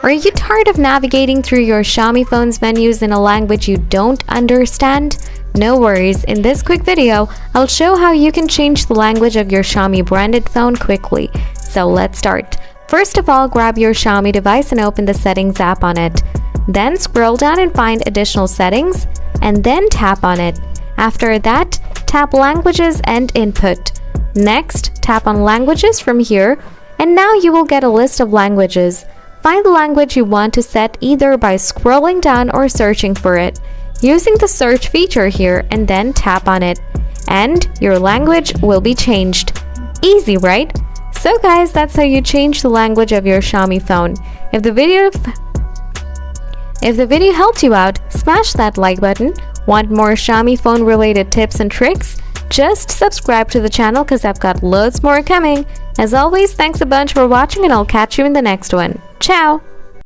Are you tired of navigating through your Xiaomi phone's menus in a language you don't understand? No worries, in this quick video, I'll show how you can change the language of your Xiaomi branded phone quickly. So let's start. First of all, grab your Xiaomi device and open the Settings app on it. Then scroll down and find Additional Settings, and then tap on it. After that, tap Languages and Input. Next, tap on Languages from here, and now you will get a list of languages. Find the language you want to set either by scrolling down or searching for it, using the search feature here, and then tap on it. And your language will be changed. Easy, right? So guys, that's how you change the language of your Xiaomi phone. If the video helped you out, smash that like button. Want more Xiaomi phone related tips and tricks? Just subscribe to the channel because I've got loads more coming. As always, thanks a bunch for watching and I'll catch you in the next one. Ciao!